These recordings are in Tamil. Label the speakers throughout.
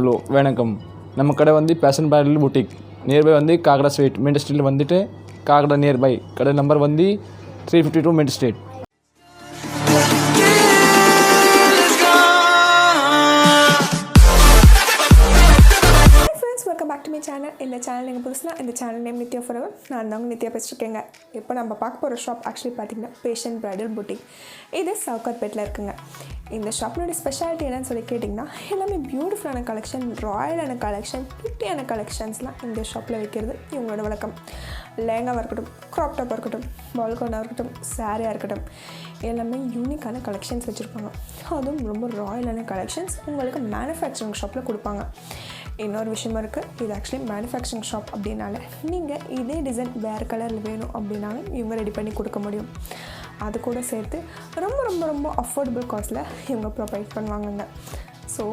Speaker 1: ஹலோ வணக்கம். நம்ம கடை வந்து பேஷன் பிரைடல் புட்டிக். நியர்பை வந்து காக்கடா ஸ்ட்ரீட் மெயின் ஸ்ட்ரீட்டில் வந்துட்டு காக்கடா நியர்பை கடை நம்பர் வந்து 352 main street.
Speaker 2: Welcome back to my channel. இந்த சேனல் நீங்கள் புதுசுனா இந்த சேனல் நேம் nithyaforever. நான் தான் நித்யா பேசிட்டுருக்கேங்க. இப்போ நம்ம பார்க்க போகிற ஷாப் ஆக்சுவலி பார்த்திங்கன்னா பேஷன் பிரைடல் புட்டிக். இது சவுகார்பேட்டில் இருக்குங்க. இந்த ஷாப்னுடைய ஸ்பெஷாலிட்டி என்னன்னு சொல்லி கேட்டிங்கன்னா, எல்லாமே பியூட்டிஃபுல்லான கலெக்ஷன், ராயலான கலெக்ஷன், பிரிட்டியான கலெக்ஷன்ஸ்லாம் இந்த ஷாப்பில் வைக்கிறது இவங்களோட வழக்கம். லேங்காவாக இருக்கட்டும், க்ராப் டாப்பாக இருக்கட்டும், பால்கோனாக இருக்கட்டும், சாரியாக இருக்கட்டும், எல்லாமே யூனிக்கான கலெக்ஷன்ஸ் வச்சுருப்பாங்க. அதுவும் ரொம்ப ராயலான கலெக்ஷன்ஸ் உங்களுக்கு மேனுஃபேக்சரிங் ஷாப்பில் கொடுப்பாங்க. இன்னொரு விஷயமா இருக்குது, இது ஆக்சுவலி மேனுஃபேக்சரிங் ஷாப் அப்படின்னால நீங்கள் இதே டிசைன் வேறு கலரில் வேணும் அப்படின்னாலும் இவங்க ரெடி பண்ணி கொடுக்க முடியும். அது கூட சேர்த்து ரொம்ப ரொம்ப ரொம்ப அஃபோர்டபுள் காஸ்ட்டில் இவங்க ப்ரொவைட் பண்ணுவாங்கங்க. ஸோ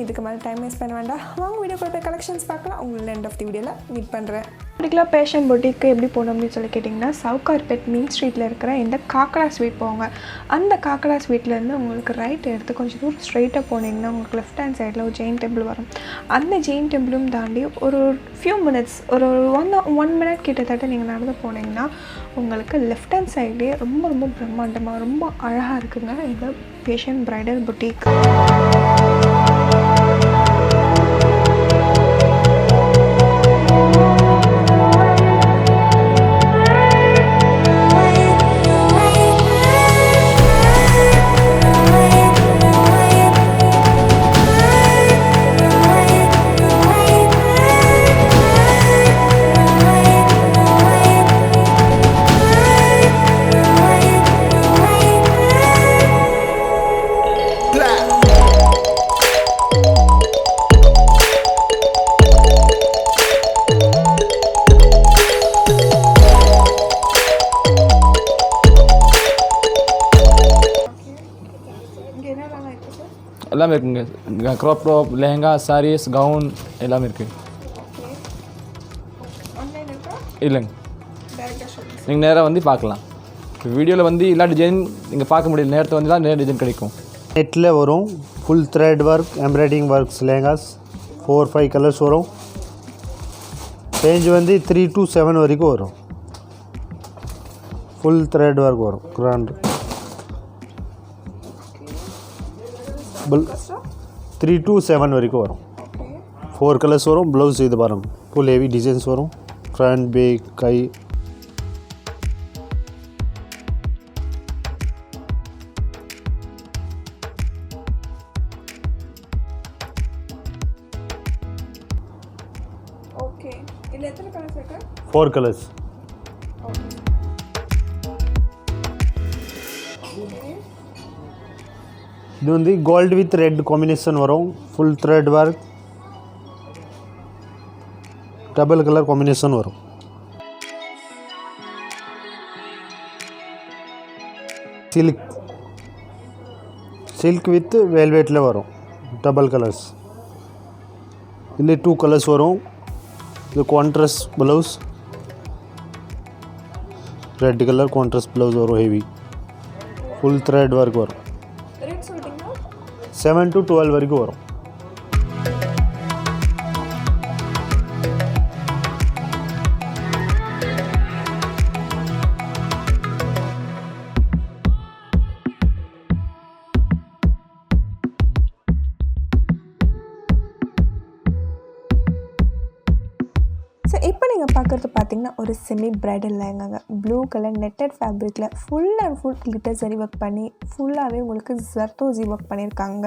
Speaker 2: இதுக்கு மேலே டைம் வேஸ்ட் பண்ண வேண்டாம், வாங்க வீடியோ கூட போய் கலெக்ஷன்ஸ் பார்க்கலாம். உங்களை எண்ட் ஆஃப் தி வீடியோவில் மீட் பண்ணுறேன். பர்டிகுலர் பேஷன் பொட்டிக்கு எப்படி போகணும் அப்படின்னு சொல்லி கேட்டிங்கன்னா, சவுகார்பேட் மெயின் ஸ்ட்ரீட்டில் இருக்கிற இந்த காக்கடா ஸ்வீட் போங்க. அந்த காக்கடா ஸ்வீட்லேருந்து உங்களுக்கு ரைட் எடுத்து கொஞ்சம் தூரம் ஸ்ட்ரைட்டாக போனீங்கன்னா உங்களுக்கு லெஃப்ட் ஹேண்ட் சைடில் ஒரு ஜெயின் டெம்பிள் வரும். அந்த ஜெயின் டெம்பிளும் தாண்டி ஒரு ஃபியூ மினிட்ஸ், ஒரு ஒன் மினிட் கிட்டத்தட்ட நீங்கள் நடந்து போனீங்கன்னா உங்களுக்கு லெஃப்ட் ஹேண்ட் சைட்லேயே ரொம்ப ரொம்ப பிரம்மாண்டமாக ரொம்ப அழகாக இருக்குங்க இந்த பேஷன் பிரைடல் பொட்டிக்.
Speaker 1: எல்லாமே இருக்குங்க. Crop top, lehenga, saris, gown எல்லாமே இருக்குது. இல்லைங்க, நீங்கள் நேராக வந்து பார்க்கலாம். வீடியோவில் வந்து எல்லா டிசைன் நீங்கள் பார்க்க முடியல, நேரத்தை வந்து தான் நேர டிசைன் கிடைக்கும்.
Speaker 3: நெட்டில் வரும் full thread work, embroidery works, lehengas 4-5 colours வரும். ரேஞ்ச் வந்து 3 to 7 வரைக்கும் வரும். ஃபுல் த்ரெட் ஒர்க் வரும். கிராண்ட் 3 to 7 வரைக்கும் வரும். 4 கலர்ஸ் வரும். ப்ளவுஸ் இது பாருங்க, ஃபுல் ஹெவி டிசைன்ஸ் வரும். ஃப்ரண்ட், பேக், கை.
Speaker 2: ஓகே, இதில் எத்தனை கலர்ஸ் இருக்கு?
Speaker 3: 4 கலர்ஸ். இது வந்து கோல்டு வித் ரெட் காம்பினேஷன் வரும். Full thread work, double colour combination வரும். சில்க் வித் வெல்வெட்டில் வரும். Double colours. இதில் 2 கலர்ஸ் வரும். இது contrast blouse, red colour contrast blouse வரும். ஹெவி ஃபுல் த்ரெட் ஒர்க் வரும். 7 to 12 வரைக்கும் வரும்.
Speaker 2: ஸோ இப்போ நீங்கள் பார்க்குறது பார்த்தீங்கன்னா ஒரு செமி பிரைடல் லேங்காங்க. ப்ளூ கலர் நெட்டட் ஃபேப்ரிக்கில் full and full glitter zari work பண்ணி ஃபுல்லாகவே உங்களுக்கு ஜர்தோசி ஒர்க் பண்ணியிருக்காங்க.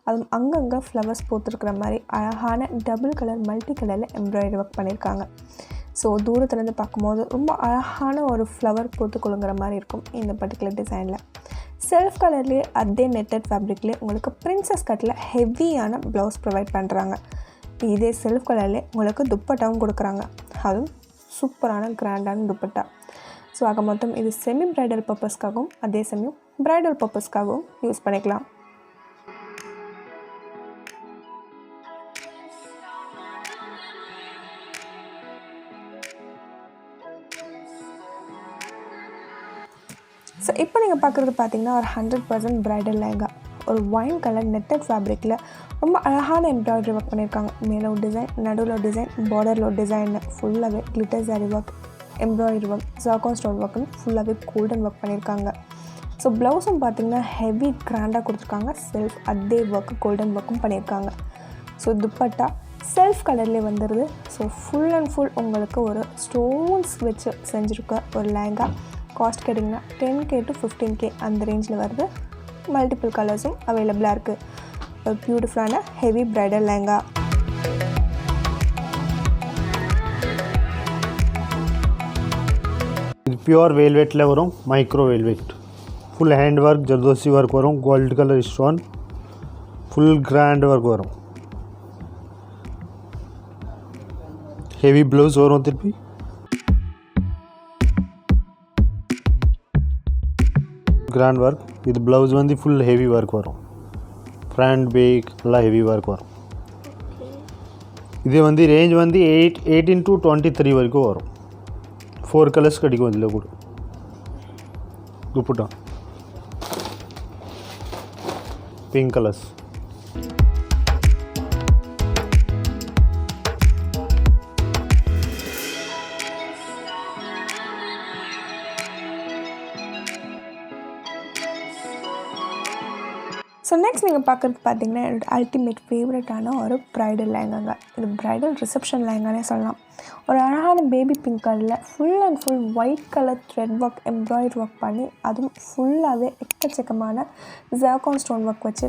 Speaker 2: அதுவும் அங்கங்கே ஃப்ளவர்ஸ் போட்டுருக்கிற மாதிரி அழகான டபுள் கலர் மல்டி கலரில் எம்ப்ராய்டரி ஒர்க் பண்ணியிருக்காங்க. ஸோ தூரத்துலேருந்து பார்க்கும்போது ரொம்ப அழகான ஒரு ஃப்ளவர் போட்டு கொள்ளுங்கிற மாதிரி இருக்கும் இந்த பர்டிகுலர் டிசைனில். செல்ஃப் கலர்லேயே அதே நெட்டட் ஃபேப்ரிக்லேயே உங்களுக்கு பிரின்சஸ் கட்டில் ஹெவியான ப்ளவுஸ் ப்ரொவைட் பண்ணுறாங்க. இதே செல்ஃப் கலர்லேயே உங்களுக்கு துப்பட்டாவும் கொடுக்குறாங்க. அதுவும் சூப்பரான கிராண்டான துப்பட்டா. ஸோ ஆக மொத்தம் இது செமி பிரைடல் பர்பஸ்க்காகவும் அதே சமயம் பிரைடல் பர்பஸ்க்காகவும் யூஸ் பண்ணிக்கலாம். ஸோ இப்போ நீங்கள் பார்க்குறது பார்த்தீங்கன்னா ஒரு 100% பிரைடல் லேங்கா. ஒரு ஒயின் கலர் நெட்டட் ஃபேப்ரிக்கில் ரொம்ப அழகான எம்ப்ராய்டரி ஒர்க் பண்ணியிருக்காங்க. மேலே ஒரு டிசைன், நடுவில் ஒரு டிசைன், பார்டரில் ஒரு டிசைன், ஃபுல்லாகவே glitter zari work, embroidery work, zircon stone ஒர்க்குன்னு ஃபுல்லாகவே கோல்டன் ஒர்க் பண்ணியிருக்காங்க. ஸோ ப்ளவுஸும் பார்த்திங்கன்னா ஹெவி கிராண்டாக கொடுத்துருக்காங்க. செல்ஃப் அதே ஒர்க்கு கோல்டன் ஒர்க்கும் பண்ணியிருக்காங்க. ஸோ துப்பட்டா செல்ஃப் கலர்லேயே வந்துடுது. ஸோ ஃபுல் அண்ட் ஃபுல் உங்களுக்கு ஒரு ஸ்டோன்ஸ் வச்சு செஞ்சுருக்க ஒரு லேங்கா. காஸ்ட் கேட்டிங்கன்னா 10K to 15K அந்த ரேஞ்சில் வருது. மல்டிபிள் கலர்ஸும் அவைலபிளாக இருக்குது. ஒரு பியூட்டிஃபுல்லான ஹெவி பிரைடல் லேங்கா.
Speaker 3: இது பியூர் வெல்வெட்டில் வரும், micro velvet. Full hand work, zardozi work வரும், gold colour stone, full grand work வரும். ஹெவி ப்ளவுஸ் வரும். திருப்பி கிராண்ட் ஒர்க். இது ப்ளவுஸ் வந்து ஃபுல் ஹெவி ஒர்க் வரும். ஃப்ரண்ட் பேக் எல்லாம் ஹெவி ஒர்க் வரும். இது வந்து ரேஞ்ச் வந்து 18 to 23 வரைக்கும் வரும். 4 கலர்ஸ் கிடைக்கும் இதில் கூட. Dupatta pink colours.
Speaker 2: So next நீங்கள் பார்க்குறது பார்த்தீங்கன்னா என்னோட அல்டிமேட் ஃபேவரட்டான ஒரு ப்ரைடல் லேங்காங்க. இது ப்ரைடல் ரிசப்ஷன் லேங்கானே சொல்லலாம். ஒரு அழகான பேபி பிங்க் கலரில் full and full white colour thread work, embroidery work பண்ணி அதுவும் ஃபுல்லாகவே எக்கச்சக்கமான ஜாக்கான் ஸ்டோன் ஒர்க் வச்சு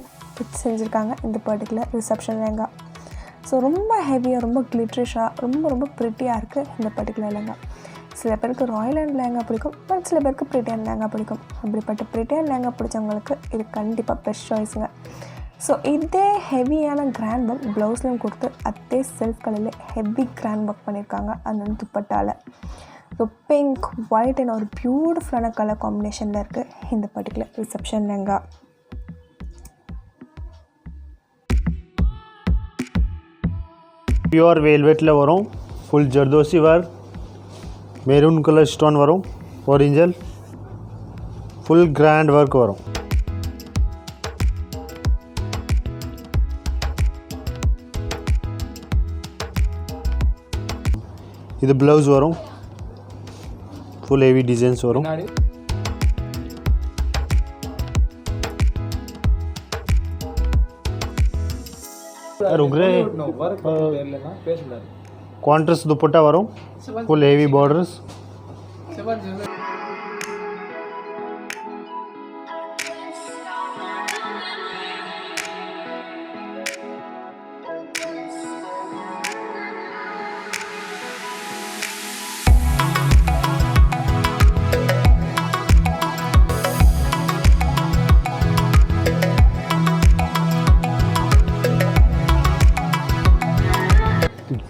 Speaker 2: செஞ்சுருக்காங்க இந்த பர்டிகுலர் ரிசப்ஷன் லேங்கா. ஸோ ரொம்ப ஹெவியாக, ரொம்ப கிளிட்ரிஷாக, ரொம்ப ரொம்ப ப்ரிட்டியாக இருக்குது இந்த பர்டிகுலர் லேங்கா. சில பேருக்கு ராயல் அண்ட் லேங்கா பிடிக்கும், பட் சில பேருக்கு பிரிட்டியன் லேங்கா பிடிக்கும். அப்படிப்பட்ட பிரிட்டியன் லேங்கா பிடிச்சவங்களுக்கு இது கண்டிப்பாக பெஸ்ட் சாய்ஸுங்க. ஸோ இதே ஹெவியான கிராண்ட் ஒர்க் ப்ளவுஸ்லையும் கொடுத்து அதே செல்ஃப் கலரில் ஹெவி கிராண்ட் ஒர்க் பண்ணியிருக்காங்க அந்த துப்பட்டாவில். ஸோ பிங்க், ஒயிட் என்ன ஒரு பியூட்டிஃபுல்லான கலர் காம்பினேஷனில் இருக்குது இந்த பர்டிகுலர் ரிசப்ஷன் லேங்கா.
Speaker 3: பியூர் வெல்வெட்டில் வரும், full zardozi work, maroon colour stone வரும், ஒரிஜினல் ஃபுல் கிராண்ட் ஒர்க் வரும். இது ப்ளவுஸ் வரும், ஃபுல் ஹெவி டிசைன்ஸ் வரும். கான்ட்ராஸ்ட் दुपट्टा வரும், ஃபுல் ஹெவி பார்டர்ஸ்.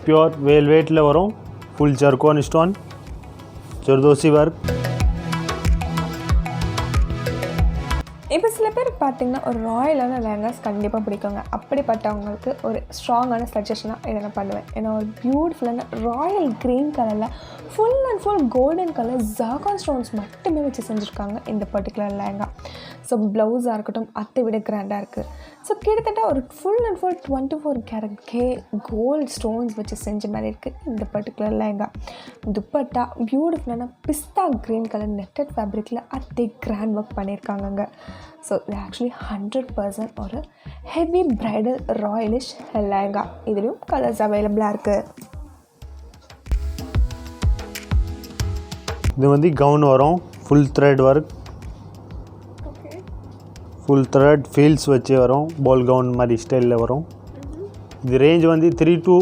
Speaker 3: பியூர் வெல்வெட்டில் வரும், full zircon stone, zardozi work.
Speaker 2: இப்போ சில பேருக்கு பார்த்தீங்கன்னா ஒரு ராயலான லேங்காஸ் கண்டிப்பாக பிடிக்குங்க. அப்படிப்பட்டவங்களுக்கு ஒரு ஸ்ட்ராங்கான சஜஷனாக இதை நான் பண்ணுவேன். ஏன்னா ஒரு பியூட்டிஃபுல்லான ராயல் க்ரீன் கலரில் full and full golden colour zircon stones மட்டுமே வச்சு செஞ்சுருக்காங்க இந்த பர்டிகுலர் லேங்கா. ஸோ ப்ளவுஸாக இருக்கட்டும் அதை விட கிராண்டாக இருக்குது. ஸோ கிட்டத்தட்ட ஒரு full and full 24 carat gold stones வச்சு செஞ்ச மாதிரி இருக்குது இந்த பர்டிகுலர் லேங்கா. துப்பட்டா பியூட்டிஃபுல்லான பிஸ்தா க்ரீன் கலர் நெட்டட் ஃபேப்ரிக்கில் அதே கிராண்ட் ஒர்க் பண்ணியிருக்காங்கங்க. ஸோ இது ஆக்சுவலி 100% ஒரு ஹெவி பிரைடல் ராயலிஷ் லேங்கா. இதுலேயும் கலர்ஸ் அவைலபிளாக இருக்குது.
Speaker 3: இது வந்து கவுன் வரும், full thread work, full thread feels வச்சு வரும், பால் கவுன் மாதிரி ஸ்டைலில் வரும். இது ரேஞ்ச் வந்து 3 to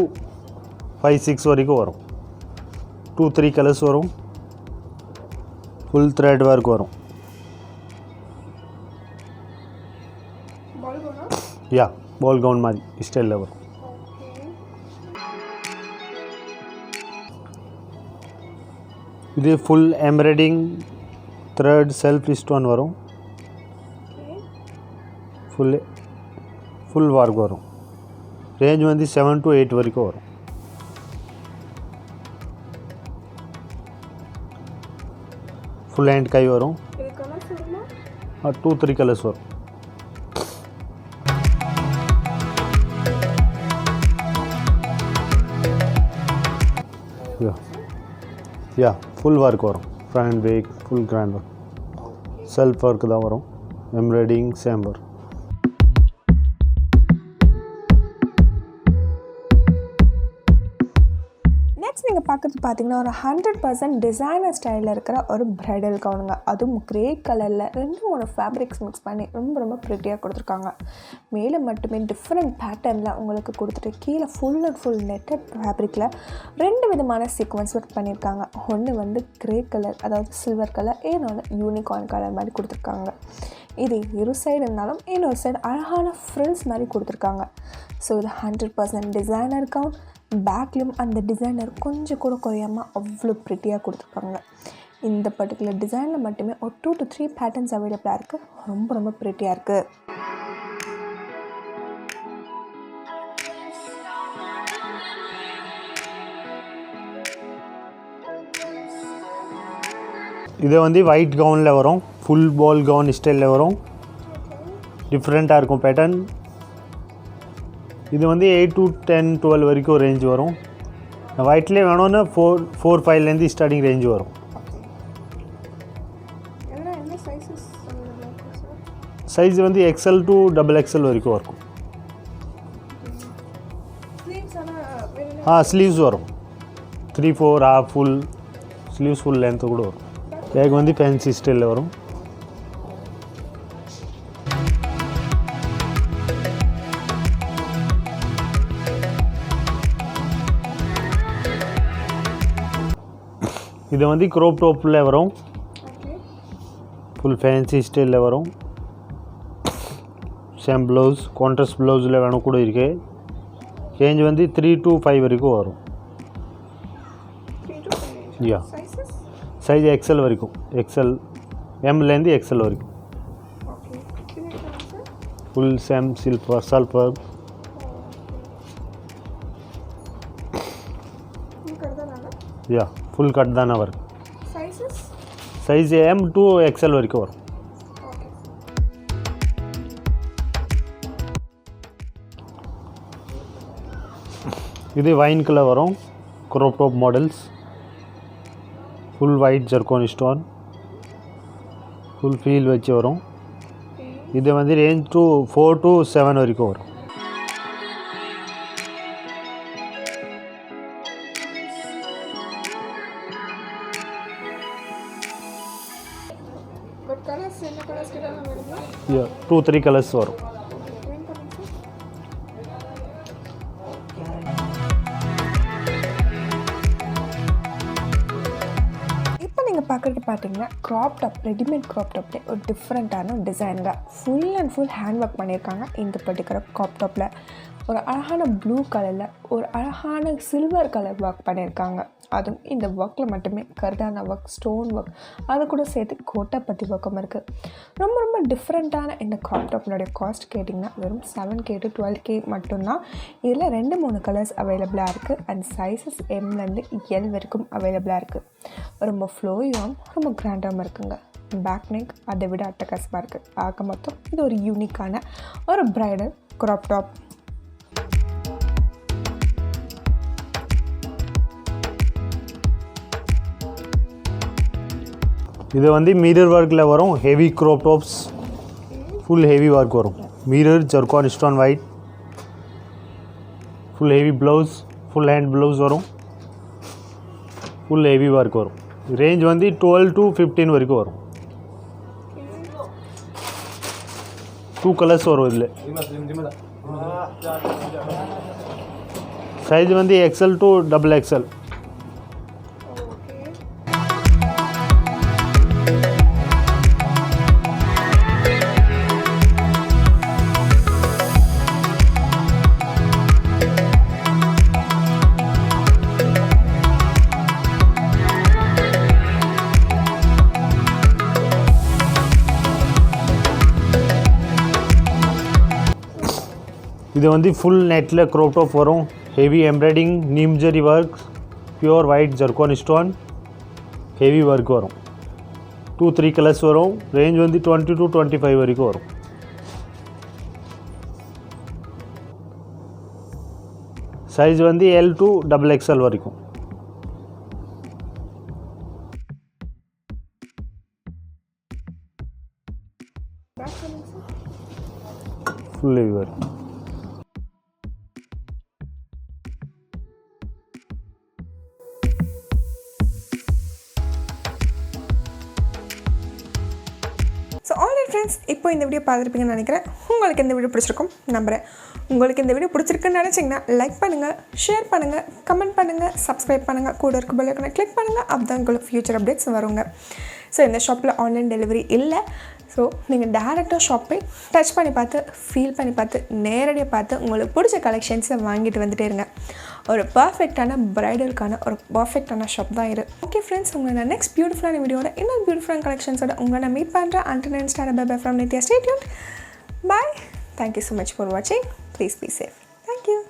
Speaker 3: 5, 6 வரைக்கும் வரும். 2-3 கலர்ஸ் வரும், ஃபுல் த்ரெட் ஒர்க் வரும். யா பால் கவுன் மாதிரி ஸ்டைலில் வரும். இது full embroidery thread self stone வரும், ஃபுல் ஒர்க் வரும். ரேஞ்ச் வந்து 7 to 8 வரைக்கும் வரும். ஃபுல் ஹேண்ட் கை வரும், 2-3 கலர்ஸ் வரும். யா ஃபுல் ஒர்க் வரும். Front back full grand work. Self work தான் வரும். Embroidering chamber.
Speaker 2: நெக்ஸ்ட் நீங்கள் பார்க்குறது பார்த்தீங்கன்னா ஒரு 100% டிசைனர் ஸ்டைலில் இருக்கிற ஒரு ப்ரைடல் கவுனுங்க. அதுவும் க்ரே கலரில் 2-3 ஃபேப்ரிக்ஸ் மிக்ஸ் பண்ணி ரொம்ப ப்ரிட்டியாக கொடுத்துருக்காங்க. மேலே மட்டுமே டிஃப்ரெண்ட் பேட்டர்னில் உங்களுக்கு கொடுத்துட்டு கீழே ஃபுல் அண்ட் ஃபுல் நெட்டட் ஃபேப்ரிக்கில் 2 விதமான சீக்வன்ஸ் ஒர்க் பண்ணியிருக்காங்க. ஒன்று வந்து க்ரே கலர், அதாவது சில்வர் கலர், இன்னொன்று யூனிகார்ன் கலர் மாதிரி கொடுத்துருக்காங்க. இது இரு சைடு இருந்தாலும் இன்னொரு சைடு அழகான ஃப்ரில்ஸ் மாதிரி கொடுத்துருக்காங்க. ஸோ இது 100% டிசைனர் கவுன். பேக்லையும் அந்த டிசைனர் கொஞ்சம் கூட குறையாமல் அவ்வளோ ப்ரிட்டியாக கொடுத்துருக்காங்க. இந்த பர்டிகுலர் டிசைனில் மட்டுமே ஒரு 2 to 3 பேட்டர்ன்ஸ் அவைலபிளாக இருக்குது. ரொம்ப ப்ரிட்டியாக இருக்குது.
Speaker 3: இது வந்து ஒயிட் கவுனில் வரும். ஃபுல் பால் கவுன் ஸ்டைலில் வரும். டிஃப்ரெண்ட்டாக இருக்கும் பேட்டர்ன். இது வந்து 8 to 10, 12 வரைக்கும் ரேஞ்ச் வரும். ஒயிட்லேயே வேணும்னா 4-5லேருந்து ஸ்டார்டிங் ரேஞ்ச் வரும். சைஸ் வந்து XL to XXL வரைக்கும் இருக்கும். ஸ்லீவ்ஸ் வரும். 3-4 half full sleeves full length கூட வரும். பேக் வந்து ஃபேன்சி ஸ்டைலில் வரும். இது வந்து க்ரோப் டாப்பில் வரும். ஃபுல் ஃபேன்சி ஸ்டைலில் வரும். சேம் ப்ளவுஸ், கான்ட்ராஸ்ட் ப்ளவுஸில் வேணும் கூட இருக்குது. ரேஞ்ச் வந்து 3 to 5 வரைக்கும் வரும். யா சைஸ் XL வரைக்கும். XL Mலேருந்து XL வரைக்கும். Full same sulphur. Yeah full cut தானே வரும். சைஸ் M to XL வரைக்கும் வரும். இது வைன் கலர் வரும். Crop top models. Full white zircon stone. Full feel வச்சு வரும். இது வந்து ரேஞ்ச் 4 to 7 வரைக்கும் வரும். Yeah, 2-3 கலர்ஸ் வரும்.
Speaker 2: இப்போ நீங்கள் பார்க்குறது பார்த்தீங்கன்னா க்ராப் டாப், ரெடிமேட் க்ராப் டாப்லேயே ஒரு டிஃப்ரெண்ட்டான டிசைனுங்க. Full and full hand work பண்ணியிருக்காங்க. இந்த பர்டிகுலர் க்ராப் டாப்பில் ஒரு அழகான ப்ளூ கலரில் ஒரு அழகான சில்வர் கலர் ஒர்க் பண்ணியிருக்காங்க. அதுவும் இந்த ஒர்க்கில் மட்டுமே கர்தானா ஒர்க், ஸ்டோன் ஒர்க், அது கூட சேர்த்து கோட்டாப்பத்தி ஒர்க்கும் இருக்குது. ரொம்ப டிஃப்ரெண்ட்டான இந்த க்ராப் டாப்னுடைய காஸ்ட் கேட்டிங்கன்னா வெறும் 7K to 12K மட்டும்தான். இதில் 2-3 கலர்ஸ் அவைலபிளாக இருக்குது. அண்ட் சைஸஸ் Mலேருந்து L வரைக்கும் அவைலபிளாக இருக்குது. ரொம்ப ஃப்ளோயும் ரொம்ப கிராண்டாகவும் இருக்குங்க. பேக் நெக் அதை விட அட்டகாசமாக இருக்குது. ஆக மொத்தம் இது ஒரு யூனிக்கான ஒரு ப்ரைடல் க்ராப் டாப்.
Speaker 3: இது வந்து மிரர் ஒர்க்கில் வரும். Heavy crop tops. Full heavy work வரும். Mirror zircon stone white. Full heavy blouse, full hand blouse வரும். ஃபுல் ஹெவி ஒர்க் வரும். ரேஞ்ச் வந்து 12 to 15 வரைக்கும் வரும். 2 கலர்ஸ் வரும். இதில் சைஸ் வந்து XL to XXL. இது வந்து ஃபுல் நெட்டில் க்ரோப் டாப் வரும். ஹெவி எம்ப்ராய்டிங், நீம்ஜரி work, pure white zircon stone, heavy work வரும். 2-3 கலர்ஸ் வரும். ரேஞ்ச் வந்து 20 to 25 வரைக்கும் வரும். சைஸ் வந்து L to XXL வரைக்கும். Full heavy work.
Speaker 2: So already friends, இப்போ இந்த வீடியோ பார்த்துருப்பீங்கன்னு நினைக்கிறேன். உங்களுக்கு இந்த வீடியோ பிடிச்சிருக்கும் நம்புகிறேன். உங்களுக்கு இந்த வீடியோ பிடிச்சிருக்குன்னு நினச்சிங்கன்னா லைக் பண்ணுங்கள், ஷேர் பண்ணுங்கள், கமெண்ட் பண்ணுங்கள், சப்ஸ்கிரைப் பண்ணுங்கள், கூட இருக்க பெல் ஐகானை கிளிக் பண்ணுங்கள். அப்பதான் உங்களுக்கு ஃப்யூச்சர் அப்டேட்ஸ் வருங்க. ஸோ இந்த ஷாப்பில் ஆன்லைன் டெலிவரி இல்லை. ஸோ நீங்கள் டேரெக்டாக ஷாப்பை டச் பண்ணி பார்த்து, ஃபீல் பண்ணி பார்த்து, நேரடியாக பார்த்து உங்களுக்கு பிடிச்ச கலெக்ஷன்ஸை வாங்கிட்டு வந்துட்டே இருங்க. ஒரு பர்ஃபெக்டான ப்ரைடலுக்கான ஒரு பர்ஃபெக்டான ஷாப் தான் இது. ஓகே ஃப்ரெண்ட்ஸ், உங்களை நான் நெக்ஸ்ட் பியூட்டிஃபுல்லான வீடியோட இன்னொரு பியூட்டிஃபுல்லான கலெக்ஷன்ஸோட உங்களை நான் மீட் பண்ணுறேன். Until next time, bye bye from Nithya. Stay tuned. Bye. Thank you so much for watching. Please be safe. Thank you.